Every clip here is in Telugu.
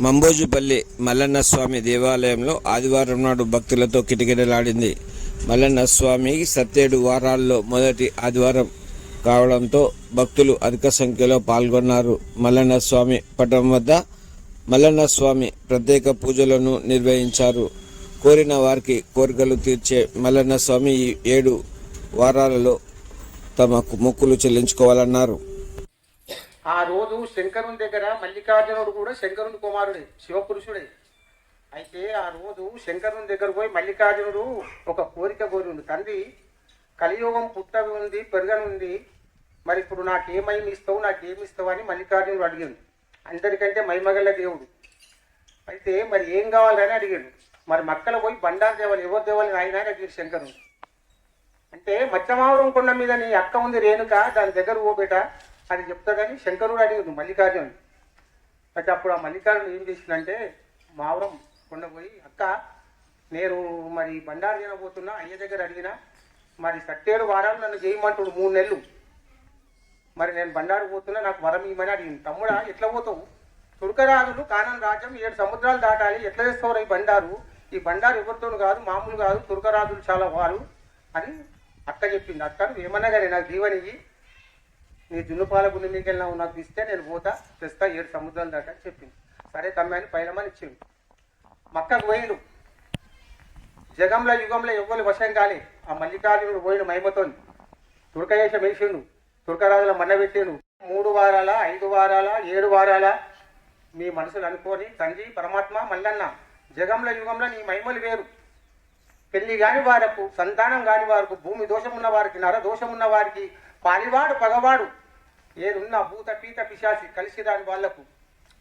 మంబోజుపల్లి మల్లన్న స్వామి దేవాలయంలో ఆదివారం నాడు భక్తులతో కిటకిటలాడింది. మల్లన్న స్వామి 7 వారాల్లో మొదటి ఆదివారం కావడంతో భక్తులు అధిక సంఖ్యలో పాల్గొన్నారు. మల్లన్న స్వామి పటం వద్ద మల్లన్న స్వామి ప్రత్యేక పూజలను నిర్వహించారు. కోరిన వారికి కోరికలు తీర్చే మల్లన్న స్వామి ఈ 7 వారాలలో తమకు మొక్కులు చెల్లించుకోవాలన్నారు. ఆ రోజు శంకరుని దగ్గర మల్లికార్జునుడు కూడా శంకరుని కుమారుడే, శివపురుషుడే. అయితే ఆ రోజు శంకరుని దగ్గర పోయి మల్లికార్జునుడు ఒక కోరిక కోరిండు. తండ్రి, కలియుగం పుట్టవి ఉంది, పెరగనుంది, మరి ఇప్పుడు నాకేమేమి ఇస్తావు అని మల్లికార్జునుడు అడిగాడు. అందరికంటే మహిమగల దేవుడు. అయితే మరి ఏం కావాలని అడిగాడు. మరి మక్కలు పోయి బండారు దేవాలి, ఎవరు దేవాలి ఆయన అని అడిగాడు శంకరుడు. అంటే మధ్యమావరం కొండ మీద నీ అక్క ఉంది రేణుక, దాని దగ్గర పోబేట అని చెప్తాడని శంకరుడు అడిగింది మల్లికార్జునుడు. అయితే అప్పుడు ఆ మల్లికార్జునుడు ఏం చేసిందంటే, మావరం కొండ పోయి, అక్క నేను మరి బండారు తినబోతున్నా, అయ్య దగ్గర అడిగినా, మరి 7 వారాలు నన్ను చేయమంటుడు 3 నెలలు, మరి నేను బండారు పోతున్నా, నాకు వరం ఇవ్వమని అడిగింది. తమ్ముడా ఎట్లా పోతావు? తుర్కరాజులు కానన్ రాజ్యం 7 సముద్రాలు దాటాలి, ఎట్లా చేస్తావు ఈ బండారు ఎవరితోనూ కాదు, మామూలు కాదు, తుర్కరాజులు చాలా వారు అని అక్క చెప్పింది. అక్క నువ్వు ఏమన్నా కానీ నాకు దీవనియ్యి, నీ జున్నుపాల గుండె మీకు వెళ్ళినా నాకు ఇస్తే నేను పోతా, తెస్తా 7 సముద్రాలు దాకా అని చెప్పింది. సరే తమ్మాని పైలమని ఇచ్చిండు. మక్కకు పోయిండు. జగంలో యుగంలో ఎవ్వరు వశం కాలే. ఆ మల్లికార్జునుడు పోయిన మహిమతో తుర్కయేషం వేసిండు, తుర్కరాజుల మన్నబెట్టిండు. 3 వారాల 5 వారాల 7 వారాల మీ మనసులు అనుకొని, తండ్రి పరమాత్మ మల్లన్న, జగంలో యుగంలో నీ మహిమలు వేరు. పెళ్లి కాని వారకు, సంతానం కాని వారికి, భూమి దోషం ఉన్న వారికి, నర దోషం ఉన్న వారికి, పాలివాడు పగవాడు ఏదున్నా భూత పీత పిశాసి కలిసి రాని వాళ్లకు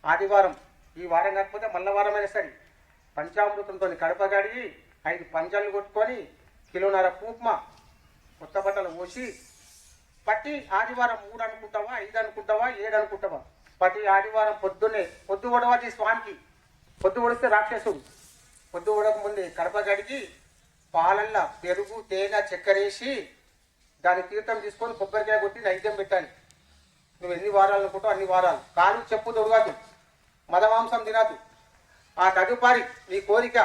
ఆదివారం, ఈ వారం కాకపోతే మల్ల వారమైనా సరే, పంచామృతంతో కడప కడిగి 5 పంచాలు కొట్టుకొని, కిలోన్నర కుంకుమ, కొత్త బట్టలు పోసి, ప్రతి ఆదివారం 3 అనుకుంటావా, 5 అనుకుంటావా, 7 అనుకుంటావా, ప్రతి ఆదివారం పొద్దున్నే పొద్దు ఒడవాలి స్వామికి. పొద్దు ఒడిస్తే రాక్షసుడు. పొద్దు ఒడక ముందే కడప కడిగి పాలల్ల పెరుగు, తేనె, చక్కెర వేసి దాని తీర్థం తీసుకొని కొబ్బరికాయ కొట్టి నైద్యం పెట్టాలి. నువ్వు ఎన్ని వారాలు అనుకుంటావు అన్ని వారాలు. కాలు చెప్పు తొడగదు, మదమాంసం తినద్దు. ఆ తదుపరి నీ కోరిక,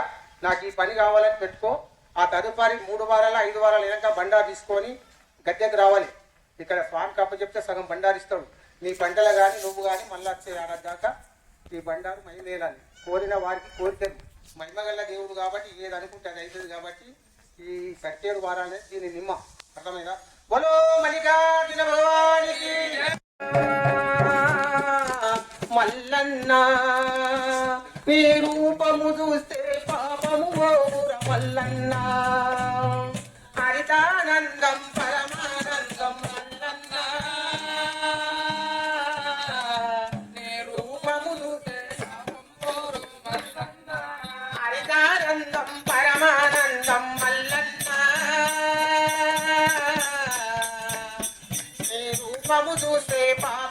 నాకు ఈ పని కావాలని పెట్టుకో. ఆ తదుపరి 3 వారాల 5 వారాలు వెనక బండారు తీసుకొని గద్దెకు రావాలి. ఇక్కడ స్వామికి అప్పచెప్తే సగం బండారు ఇస్తాడు. నీ పంటలు కానీ నువ్వు కానీ మళ్ళీ వచ్చే ఏడాది దాకా ఈ బండారు మహిళేయాలి. కోరిన వారికి కోరిక మహిమగల్ల దేవుడు కాబట్టి ఏది అనుకుంటే అది అవుతుంది. కాబట్టి ఈ 7 వారాలనే దీని నిమ్మ. అర్థమైనా? బోలో మల్లికార్జున భగవానికి మల్లన్న, నీ రూపము చూస్తే పాపము ఓర మల్లన్న, హరితానందం పరమానందం మల్లన్న, నీ రూపము చూస్తే పాపము ఓర మల్లన్న, హరితానందం పరమానందం మల్లన్న, నీ రూపము చూస్తే పాప